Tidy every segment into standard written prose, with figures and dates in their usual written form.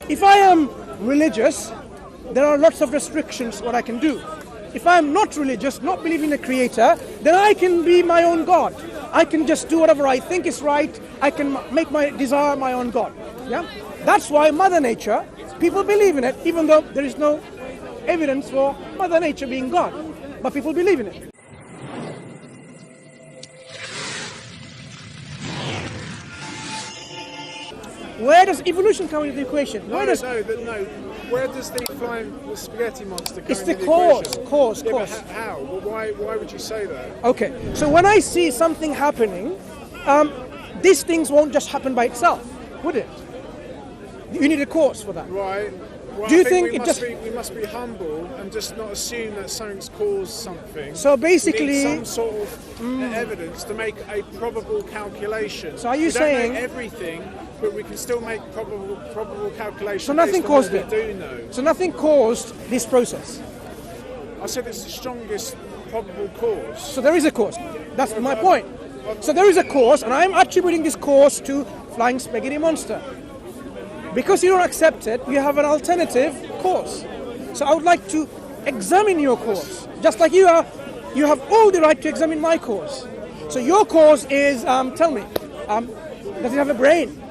If I am religious, there are lots of restrictions what I can do. If I am not religious, not believing in a creator, then I can be my own God. I can just do whatever I think is right. I can make my desire my own God. Yeah, that's why Mother Nature, people believe in it, even though there is no evidence for Mother Nature being God, but people believe in it. Where does evolution come into the equation? No. Where does the spaghetti monster come it's into the the cause, equation? cause. But how? Well, why would you say that? Okay, so when I see something happening, these things won't just happen by itself, would it? You need a cause for that. Right. Well, Do you I think we must be humble and just not assume that something's caused something. So basically, we need some sort of evidence to make a probable calculation. So are you we saying don't know everything, but we can still make probable calculations? So nothing caused it. We do know. So nothing caused this process. I said it's the strongest probable cause. So there is a cause. That's my point. So there is a cause, and I'm attributing this cause to flying spaghetti monster. Because you don't accept it, you have an alternative cause. So I would like to examine your cause. Just like you have all the right to examine my cause. So your cause is, tell me, does it have a brain?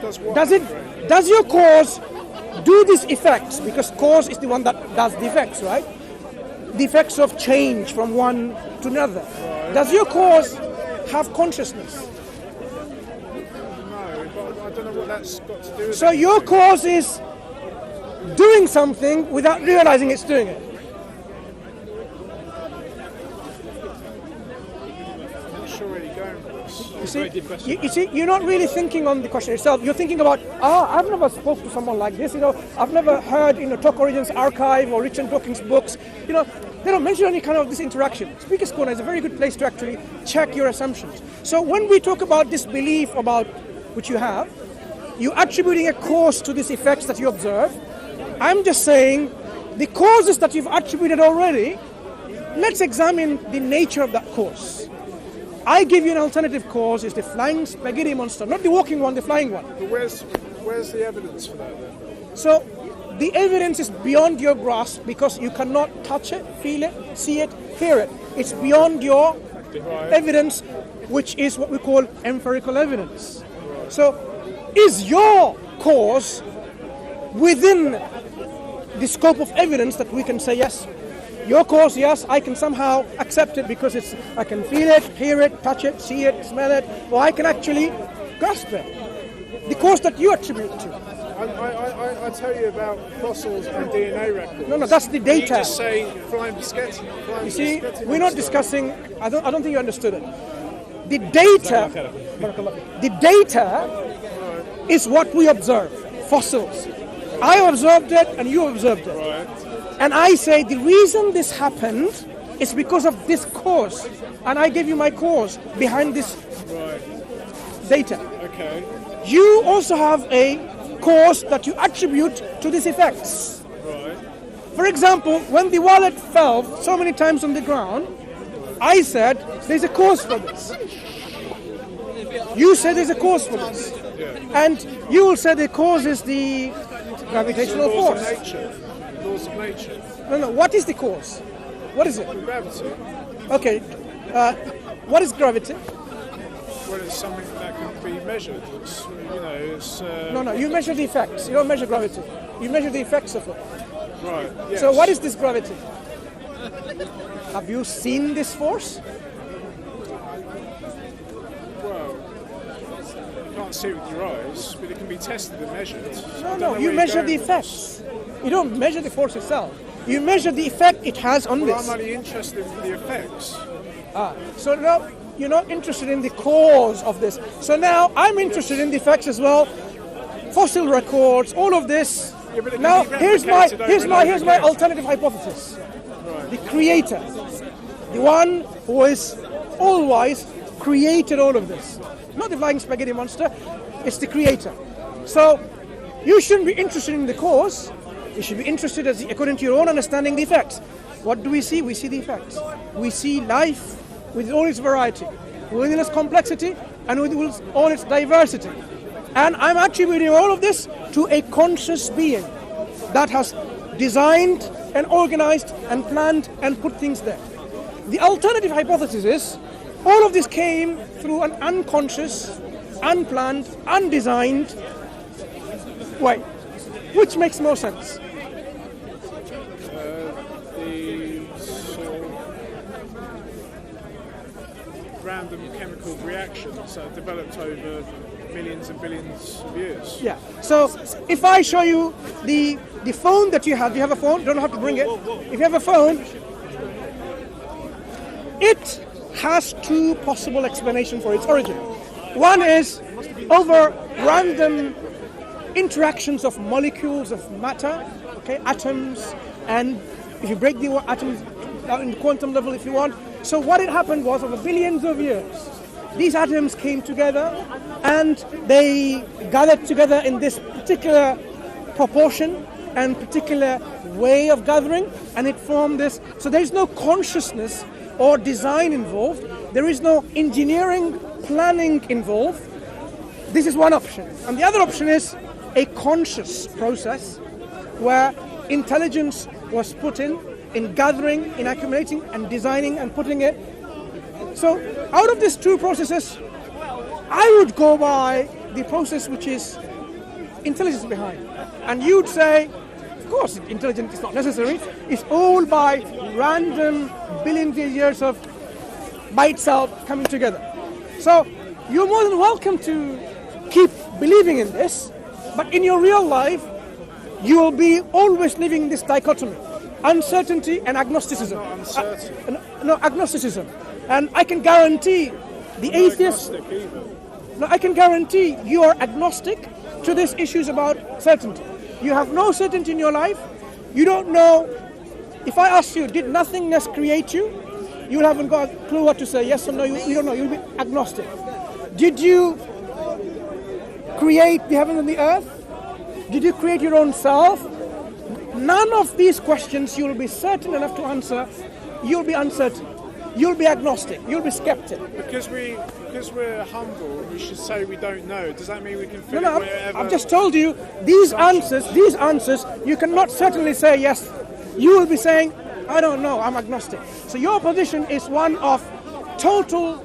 Does your cause do these effects? Because cause is the one that does the effects, right? The effects of change from one to another. Right. Does your cause have consciousness? I don't know what that's got to do with So your cause is doing something without realizing it's doing it. I'm not sure where you're going with this. You see, you're not really thinking on the question itself. You're thinking about, I've never spoken to someone like this. I've never heard in Talk Origins archive or Richard Dawkins' books. They don't mention any kind of this interaction. Speaker's Corner is a very good place to actually check your assumptions. So when we talk about this belief about which you have, you're attributing a cause to these effects that you observe. I'm just saying the causes that you've attributed already, let's examine the nature of that cause. I give you an alternative cause, is the flying spaghetti monster, not the walking one, the flying one. But where's the evidence for that then? So the evidence is beyond your grasp because you cannot touch it, feel it, see it, hear it. It's beyond your evidence, which is what we call empirical evidence. So is your cause within the scope of evidence that we can say yes? Your cause, yes, I can somehow accept it because I can feel it, hear it, touch it, see it, smell it, or I can actually grasp it. The cause that you attribute to. I tell you about fossils and DNA records. No, that's the data. You just say flying spaghetti. You see, we're not discussing. I don't think you understood it. The data is what we observe. Fossils. I observed it, and you observed it. Right. And I say the reason this happened is because of this cause, and I give you my cause behind this data. Okay. You also have a cause that you attribute to these effects. Right. For example, when the wallet fell so many times on the ground, I said there's a cause for this. You said there's a cause for this. Yeah. And you will say the cause is the gravitational force. Laws of nature. No. What is the cause? What is it? Gravity. Okay. What is gravity? Well, it's something that can be measured. It's. No. You measure the effects. You don't measure gravity. You measure the effects of it. Right. Yes. So what is this gravity? Have you seen this force? Well, you can't see it with your eyes, but it can be tested and measured. No. You measure the effects. You don't measure the force itself. You measure the effect it has on this. I'm only interested in the effects. So now you're not interested in the cause of this. So now I'm interested in the effects as well. Fossil records, all of this. Yeah, but now here's my alternative hypothesis. Right. The creator, the one who is all wise, created all of this. Not the flying spaghetti monster, it's the creator. So you shouldn't be interested in the cause. You should be interested, according to your own understanding, the effects. What do we see? We see the effects. We see life with all its variety, with its complexity, and with all its diversity. And I'm attributing all of this to a conscious being that has designed and organized and planned and put things there. The alternative hypothesis is all of this came through an unconscious, unplanned, undesigned way, which makes more sense. The sort of random chemical reactions that have developed over millions and billions of years. Yeah. So if I show you the phone that you have a phone, you don't have to bring it. If you have a phone, it has two possible explanations for its origin. One is over random interactions of molecules of matter, okay, atoms, and if you break the atoms down in the quantum level if you want. So what had happened was over billions of years, these atoms came together and they gathered together in this particular proportion and particular way of gathering, and it formed this. So there is no consciousness or design involved. There is no engineering, planning involved. This is one option. And the other option is a conscious process where intelligence was put in gathering, in accumulating and designing and putting it. So out of these two processes, I would go by the process which is intelligence behind. And you'd say, of course, intelligence is not necessary. It's all by random billions of years of by itself coming together. So you're more than welcome to keep believing in this, but in your real life, you will be always living this dichotomy, uncertainty and agnosticism. Not uncertain. No, agnosticism. And I can guarantee the atheist. No, I can guarantee you are agnostic to these issues about certainty. You have no certainty in your life. You don't know. If I ask you, did nothingness create you? You haven't got a clue what to say, yes or no. You don't know. You'll be agnostic. Did you create the heaven and the earth? Did you create your own self? None of these questions you'll be certain enough to answer. You'll be uncertain. You'll be agnostic. You'll be skeptic. Because we're humble, we should say we don't know. Does that mean we can fit No, wherever? I've just told you these answers, you cannot certainly say yes. You will be saying, I don't know, I'm agnostic. So your position is one of total,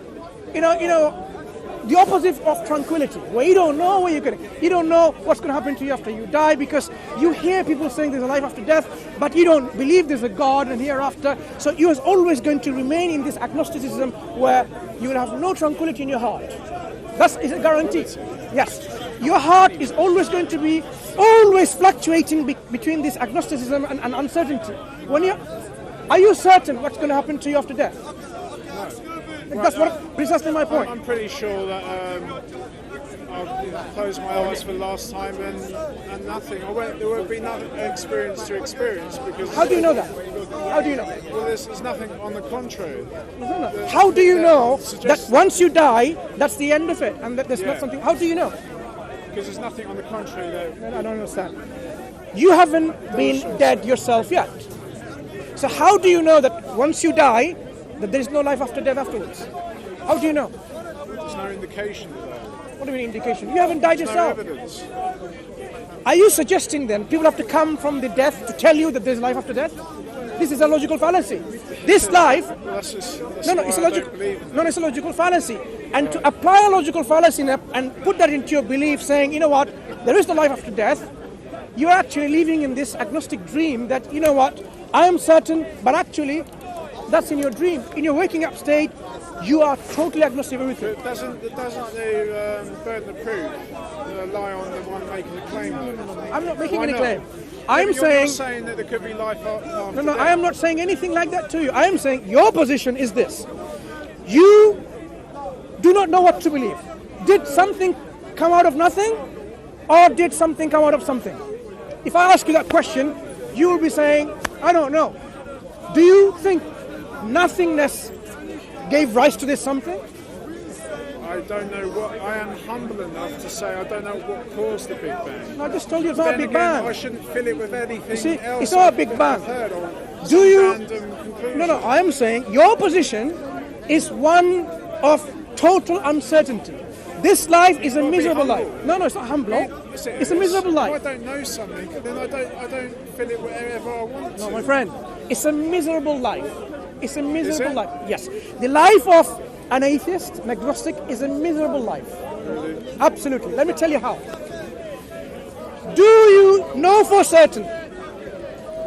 the opposite of tranquility, where you don't know where you're going. You don't know what's going to happen to you after you die, because you hear people saying there's a life after death, but you don't believe there's a God and hereafter. So you are always going to remain in this agnosticism where you will have no tranquility in your heart. That is a guarantee. Yes. Your heart is always going to be always fluctuating between this agnosticism and uncertainty. Are you certain what's going to happen to you after death? No. That's precisely my point. I'm pretty sure that I'll close my eyes for the last time and nothing. There won't be nothing experience to experience because. How do you know that? How do you know? Well, there's nothing on the contrary. No. How do you know that once you die, that's the end of it, and that there's not something? How do you know? Because there's nothing on the contrary that. I don't understand. You haven't been dead yourself yet. So how do you know that once you die, that there is no life after death afterwards? How do you know? There's no indication of that. What do you mean indication? You haven't died There's yourself. no evidence. Are you suggesting then people have to come from the death to tell you that there's life after death? This is a logical fallacy. This life. Well, that's No, it's a it's a logical fallacy. And to apply a logical fallacy and put that into your belief, saying, you know what, there is no life after death, you're actually living in this agnostic dream that, you know what, I am certain, but actually, that's in your dream. In your waking up state, you are totally agnostic of everything. But doesn't the burden of proof lie on the one making the claim? Though? I'm not making Why any not? claim. You're saying that there could be life after No, death. I am not saying anything like that to you. I am saying your position is this. You do not know what to believe. Did something come out of nothing, or did something come out of something? If I ask you that question, you will be saying, I don't know. Do you think nothingness gave rise to this something? I don't know what. I am humble enough to say I don't know what caused the Big Bang. No, I just told you it's But not a then Big again, Bang. I shouldn't fill it with anything You see, else. it's not a I've Big Bang. heard or Do some you? random conclusion. No, I am saying your position is one of total uncertainty. This life is a miserable life. No, it's not humble. It's a miserable life. If I don't know something, then I don't fill it wherever I want to. No, my friend, it's a miserable life. It's a miserable life. Yes. The life of an atheist, an agnostic, is a miserable life. Really? Absolutely. Let me tell you how. Do you know for certain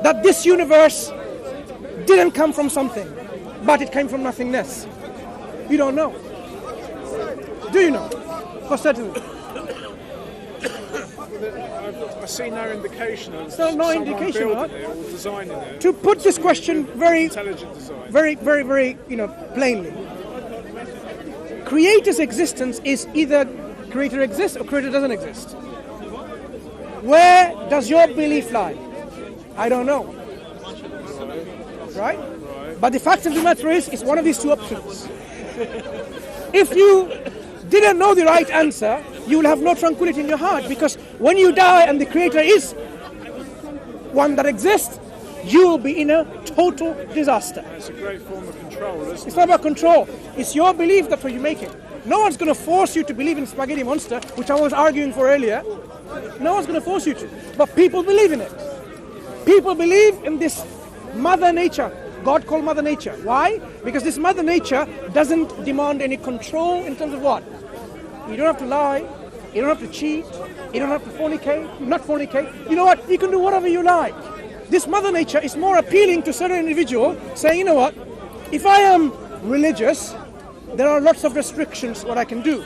that this universe didn't come from something, but it came from nothingness? You don't know. Do you know? For certain. I see no indication of no indication, building it or designing it. To put this question very, Intelligent design. very, plainly. Creator's existence is either creator exists or creator doesn't exist. Where does your belief lie? I don't know. Right? But the fact of the matter is, it's one of these two options. If you didn't know the right answer, you will have no tranquility in your heart, because when you die and the creator is one that exists, you will be in a total disaster. It's a great form of control, isn't it? It's not about control. It's your belief that's what you make it. No one's going to force you to believe in spaghetti monster, which I was arguing for earlier. No one's going to force you to. But people believe in it. People believe in this Mother Nature. God called Mother Nature. Why? Because this Mother Nature doesn't demand any control in terms of what? You don't have to lie. You don't have to cheat. You don't have to fornicate. Not fornicate. You know what? You can do whatever you like. This Mother Nature is more appealing to certain individual, saying, you know what? If I am religious, there are lots of restrictions what I can do.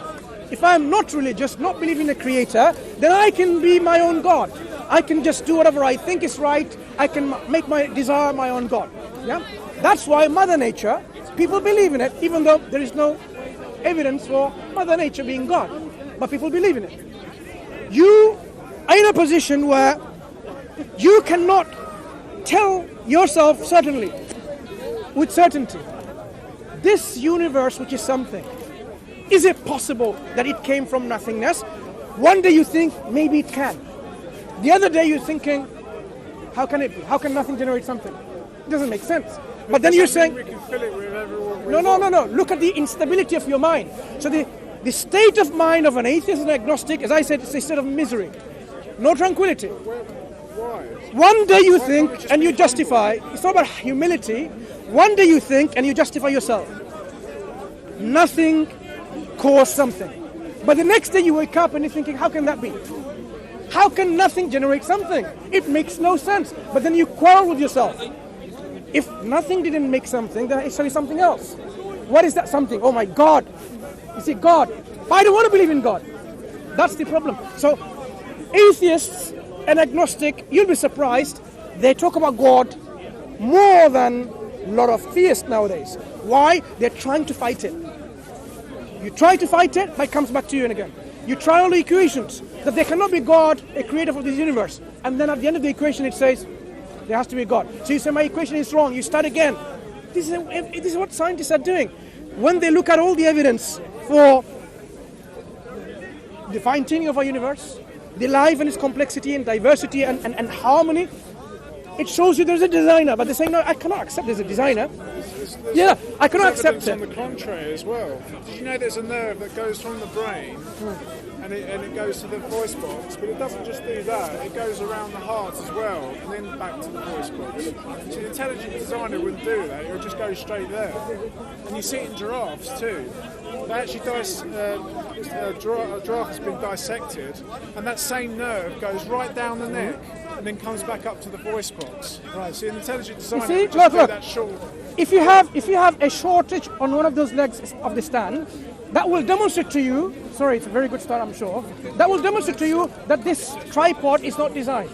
If I am not religious, not believing in a creator, then I can be my own God. I can just do whatever I think is right. I can make my desire my own God. Yeah? That's why Mother Nature, people believe in it, even though there is no evidence for Mother Nature being God. But people believe in it. You are in a position where you cannot tell yourself certainly, with certainty, this universe, which is something, is it possible that it came from nothingness? One day you think, maybe it can. The other day you're thinking, how can it be? How can nothing generate something? It doesn't make sense. But then you're saying, we can fill it with everyone. No. Look at the instability of your mind. So the state of mind of an atheist and agnostic, as I said, is a state of misery. No tranquility. Why? One day you think and you justify. It's not about humility. One day you think and you justify yourself. Nothing caused something. But the next day you wake up and you're thinking, how can that be? How can nothing generate something? It makes no sense. But then you quarrel with yourself. If nothing didn't make something, then it's something else. What is that something? Oh my God. You see, God. But I don't want to believe in God. That's the problem. So atheists and agnostic, you'll be surprised, they talk about God more than a lot of theists nowadays. Why? They're trying to fight it. You try to fight it, but it comes back to you and again. You try all the equations, that there cannot be God, a creator of this universe. And then at the end of the equation it says, there has to be a God. So you say, my equation is wrong, you start again. This is what scientists are doing. When they look at all the evidence for the fine-tuning of our universe, the life and its complexity and diversity and harmony, it shows you there's a designer, but they're saying, no, I cannot accept there's a designer. There's I cannot accept it. On the contrary as well. Did you know there's a nerve that goes from the brain and it goes to the voice box, but it doesn't just do that, it goes around the heart as well, and then back to the voice box. So the intelligent designer wouldn't do that, it would just go straight there. And you see it in giraffes too. They actually a giraffe has been dissected, and that same nerve goes right down the neck and then comes back up to the voice box. Right. So an intelligent designer would just do that short. If you have a shortage on one of those legs of the stand, that will demonstrate to you, sorry, it's a very good start, I'm sure, that will demonstrate to you that this tripod is not designed.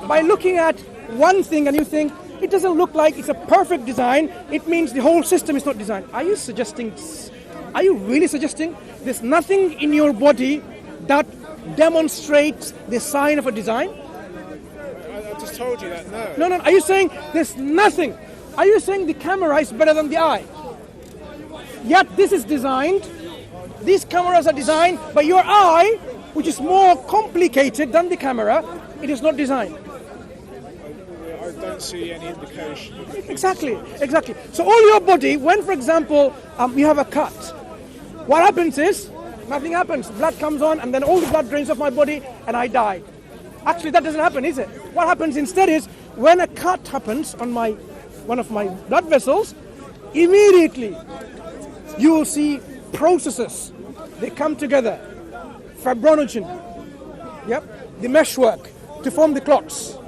By looking at one thing and you think, it doesn't look like it's a perfect design, it means the whole system is not designed. Are you really suggesting there's nothing in your body that demonstrates the sign of a design? I just told you that, No. Are you saying there's nothing? Are you saying the camera is better than the eye? Yet this is designed, these cameras are designed, but your eye, which is more complicated than the camera, it is not designed. I don't see any indication. Exactly. So all your body, when for example you have a cut, what happens is Nothing happens. Blood comes on, and then all the blood drains off my body, and I die. Actually, that doesn't happen, is it? What happens instead is, when a cut happens on one of my blood vessels, immediately you will see processes. They come together. Fibrinogen, the meshwork to form the clots.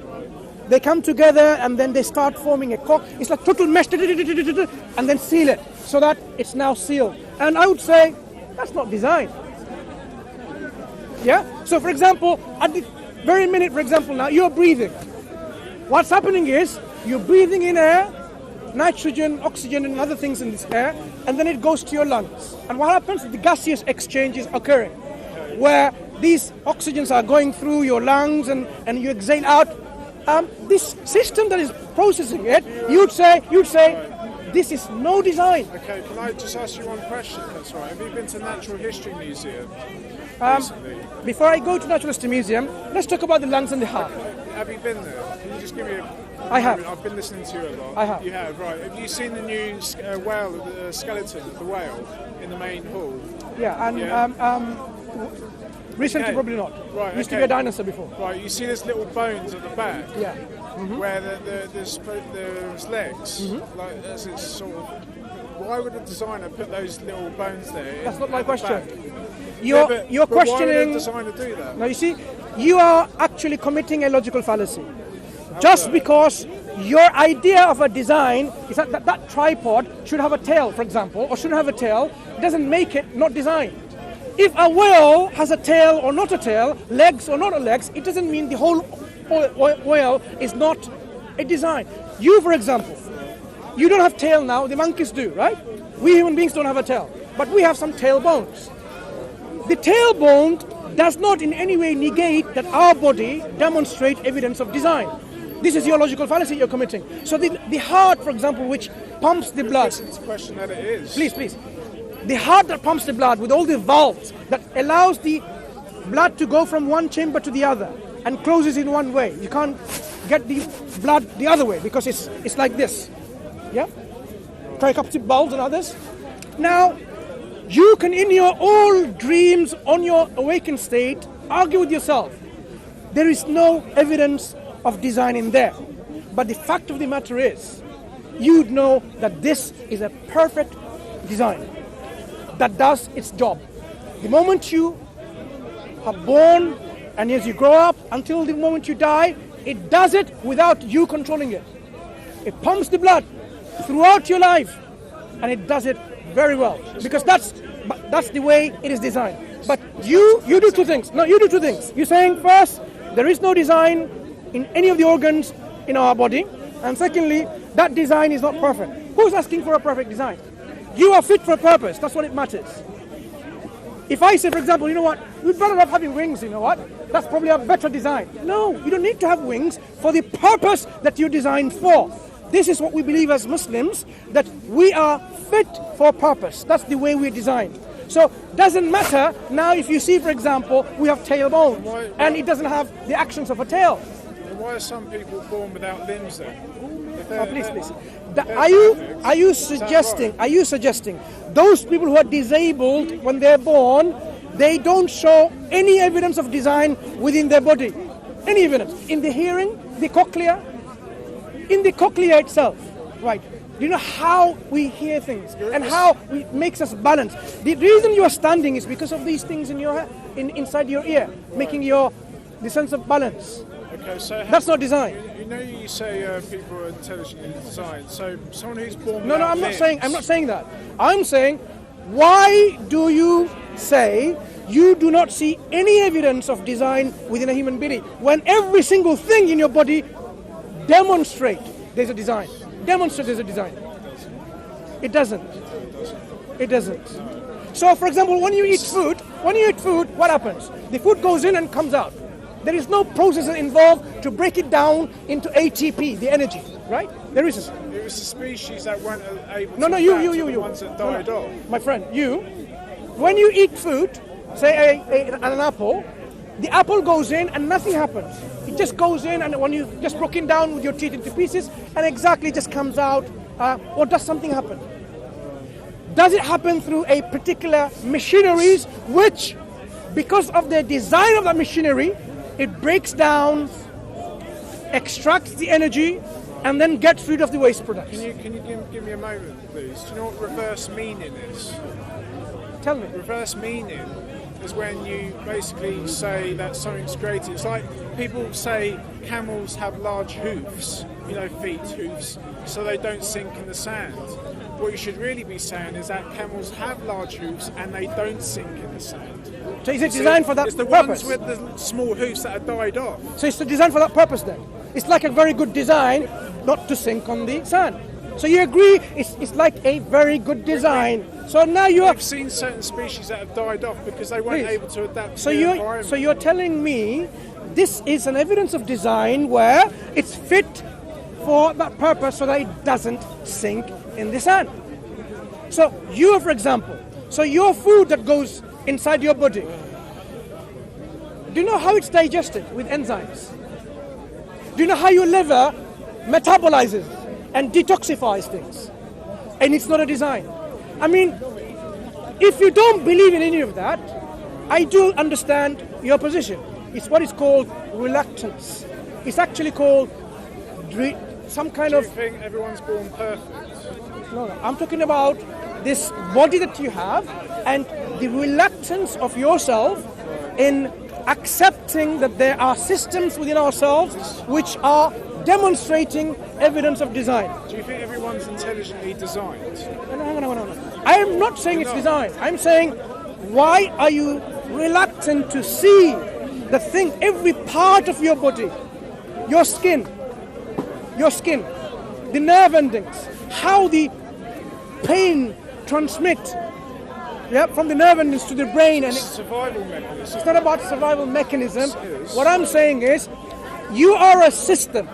They come together and then they start forming a cork. It's like total mesh, and then seal it so that it's now sealed. And I would say that's not design. Yeah. So, for example, at the very minute, for example, now you're breathing. What's happening is you're breathing in air, nitrogen, oxygen, and other things in this air, and then it goes to your lungs. And what happens? The gaseous exchange is occurring, where these oxygens are going through your lungs and you exhale out. This system that is processing it, you'd say, this is no design. Okay, can I just ask you one question? That's right. Have you been to Natural History Museum recently? Before I go to Natural History Museum, let's talk about the lungs and the heart. Have you been there? Can you just give me I have. I've been listening to you a lot. I have. You have, right. Have you seen the new whale, the skeleton of the whale in the main hall? Yeah, and recently probably not. Right, Used to be a dinosaur before. Right, you see there's little bones at the back. Yeah. Where there's legs. Like as it's sort of. Why would a designer put those little bones there? That's not my question. Back? You're but questioning. Why would a designer do that? Now you see, you are actually committing a logical fallacy. Just because your idea of a design is that tripod should have a tail, for example, or shouldn't have a tail, doesn't make it not designed. If a whale has a tail or not a tail, legs or not a legs, it doesn't mean the whole whale is not a design. You, for example, you don't have tail now, the monkeys do, right? We human beings don't have a tail, but we have some tail bones. The tail bone does not in any way negate that our body demonstrates evidence of design. This is your logical fallacy you're committing. So the heart, for example, which pumps the blood. It's a question that it is. Please. The heart that pumps the blood with all the valves that allows the blood to go from one chamber to the other and closes in one way. You can't get the blood the other way because it's like this. Yeah? Tricuspid valves and others. Now, you can in your old dreams on your awakened state argue with yourself. There is no evidence of design in there. But the fact of the matter is, you'd know that this is a perfect design that does its job. The moment you are born and as you grow up until the moment you die, it does it without you controlling it. It pumps the blood throughout your life and it does it very well because that's the way it is designed. But you do two things. No, you do two things. You're saying first, there is no design in any of the organs in our body, and secondly, that design is not perfect. Who's asking for a perfect design? You are fit for a purpose. That's what it matters. If I say, for example, you know what, we'd better have having wings, you know what? That's probably a better design. No, you don't need to have wings for the purpose that you're designed for. This is what we believe as Muslims, that we are fit for purpose. That's the way we're designed. So doesn't matter now if you see, for example, we have tailbone and it doesn't have the actions of a tail. Why are some people born without limbs then? Please. Are you suggesting those people who are disabled when they're born, they don't show any evidence of design within their body? Any evidence? In the hearing, the cochlea? In the cochlea itself, right? Do you know how we hear things and how it makes us balance? The reason you are standing is because of these things in your inside your ear, making the sense of balance. Okay, so that's not design. You say people are intelligently designed. So someone who's born No, I'm not saying that. I'm saying, why do you say you do not see any evidence of design within a human being when every single thing in your body demonstrate there's a design? Demonstrate there's a design. It doesn't. So, for example, when you eat food, what happens? The food goes in and comes out. There is no process involved to break it down into ATP, the energy, right? There is. It was the species that weren't able to. No, you. The ones that died off. My friend, when you eat food, say an apple, the apple goes in and nothing happens. It just goes in, and when you just broke it down with your teeth into pieces, and exactly just comes out, or does something happen? Does it happen through a particular machineries which, because of the design of that machinery, it breaks down, extracts the energy, and then gets rid of the waste product? Can you give me a moment, please? Do you know what reverse meaning is? Tell me. Reverse meaning is when you basically say that something's created. It's like people say camels have large hoofs, feet, hoofs, so they don't sink in the sand. What you should really be saying is that camels have large hoofs and they don't sink in the sand. So is it designed for that purpose? It's the purpose? ones with the small hoofs that have died off. So it's designed for that purpose then? It's like a very good design not to sink on the sand. So you agree it's like a very good design. So now I've seen certain species that have died off because they weren't able to adapt to the environment. So you're telling me this is an evidence of design where it's fit for that purpose so that it doesn't sink in the sand. So you, for example, your food that goes inside your body, do you know how it's digested with enzymes? Do you know how your liver metabolizes and detoxifies things? And it's not a design. I mean, if you don't believe in any of that, I do understand your position. It's what is called reluctance. It's actually called some kind of... Do you think everyone's born perfect? No, I'm talking about this body that you have and the reluctance of yourself in accepting that there are systems within ourselves which are demonstrating evidence of design. Do you think everyone's intelligently designed? No. I am not saying it's designed. I'm saying, why are you reluctant to see the thing, every part of your body, your skin, the nerve endings, how the pain transmits from the nerve endings to the brain, and survival mechanism. It's not about survival mechanism. What I'm saying is, you are a system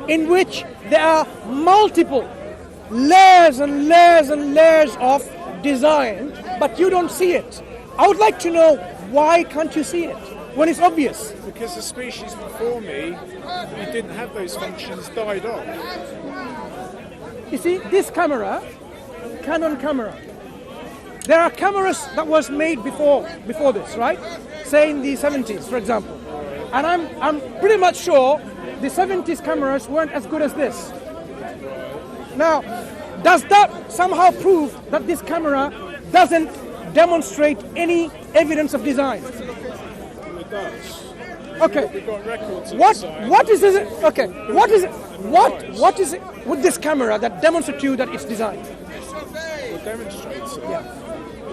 in which there are multiple layers and layers and layers of design, but you don't see it. I would like to know, why can't you see it when it's obvious? Because the species before me who didn't have those functions died off. You see, this camera, Canon camera, there are cameras that was made before this, right? Say in the 70s, for example. And I'm pretty much sure the 70s cameras weren't as good as this. Now, does that somehow prove that this camera doesn't demonstrate any evidence of design? It does. Okay. We've got records of What is it? Okay. What is it with this camera that demonstrates to you that it's designed? It demonstrates it. Yeah.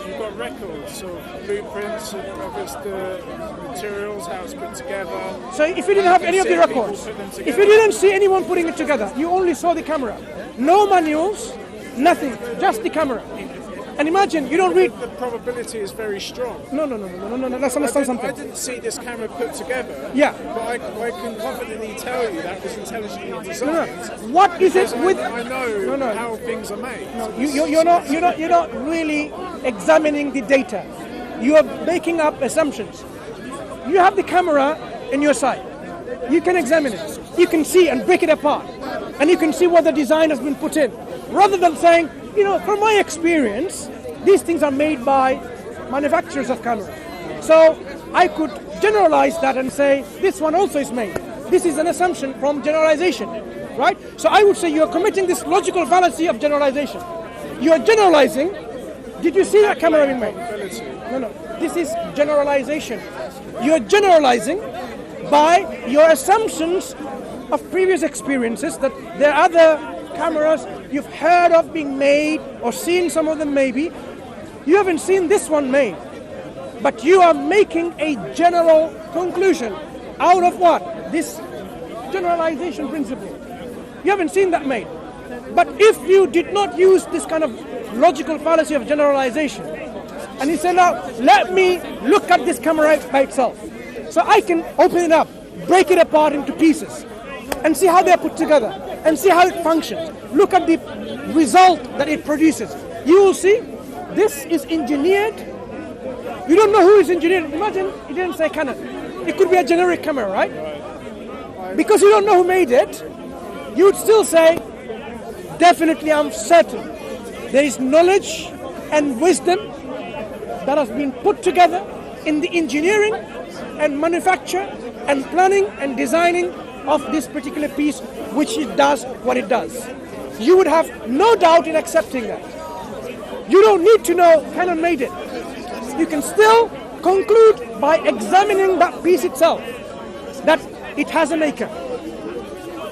We've got records of blueprints of the materials, how it's put together. So if you didn't have any of the records, if you didn't see anyone putting it together, you only saw the camera. No manuals, nothing, just the camera. And imagine, you don't read... The probability is very strong. No, let's understand something. I didn't see this camera put together. Yeah. But I can confidently tell you that was intelligently designed. What is it with... I know how things are made. You're not really examining the data. You are making up assumptions. You have the camera in your sight. You can examine it. You can see and break it apart. And you can see what the design has been put in. Rather than saying, from my experience, these things are made by manufacturers of cameras. So I could generalize that and say, this one also is made. This is an assumption from generalization, right? So I would say you're committing this logical fallacy of generalization. You're generalizing. Did you see that camera being made? No. This is generalization. You're generalizing by your assumptions of previous experiences that there are other cameras you've heard of being made or seen some of them maybe. You haven't seen this one made, but you are making a general conclusion out of what? This generalization principle. You haven't seen that made. But if you did not use this kind of logical fallacy of generalization, and you say, now let me look at this camera by itself, so I can open it up, break it apart into pieces, and see how they're put together, and see how it functions. Look at the result that it produces. You will see this is engineered. You don't know who is engineered. Imagine it didn't say Canon. It could be a generic camera, right? Because you don't know who made it, you would still say, definitely I'm certain there is knowledge and wisdom that has been put together in the engineering and manufacture and planning and designing of this particular piece, which it does what it does. You would have no doubt in accepting that. You don't need to know Canon made it. You can still conclude by examining that piece itself that it has a maker.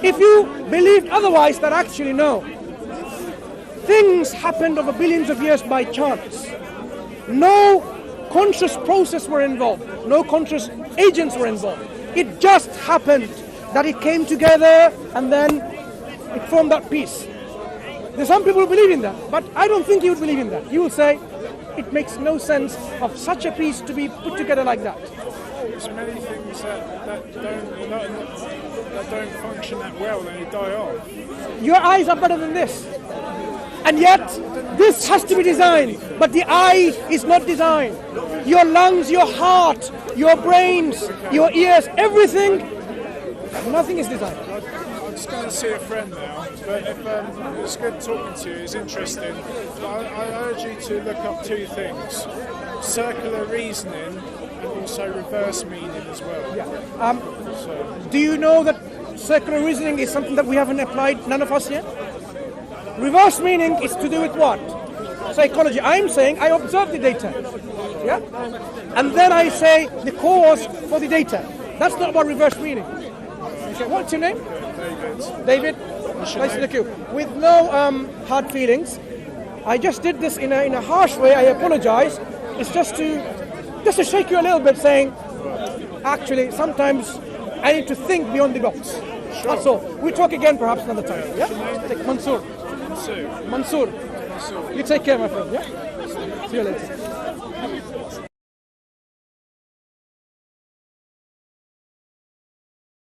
If you believed otherwise, that actually no. Things happened over billions of years by chance. No conscious process were involved. No conscious agents were involved. It just happened that it came together and then it formed that piece. There's some people who believe in that, but I don't think you would believe in that. You will say it makes no sense of such a piece to be put together like that. There's many things that don't function that well, then they die off. Your eyes are better than this. And yet, this has to be designed, but the eye is not designed. Your lungs, your heart, your brains, your ears, everything, nothing is designed. I'm just going to see a friend now, but it's good talking to you, it's interesting. I urge you to look up two things: circular reasoning and also reverse meaning as well. Yeah. Do you know that circular reasoning is something that we haven't applied, none of us yet? Reverse meaning is to do with what? Psychology. I'm saying I observe the data. Yeah? And then I say the cause for the data. That's not about reverse meaning. Okay. What's your name? David. Nice to meet you. With no hard feelings. I just did this in a harsh way. I apologize. It's just to shake you a little bit, saying, actually, sometimes I need to think beyond the box. Sure. That's all. We'll talk again perhaps another time. Yeah? Take Mansoor. You take care, my friend. Yeah? See you later.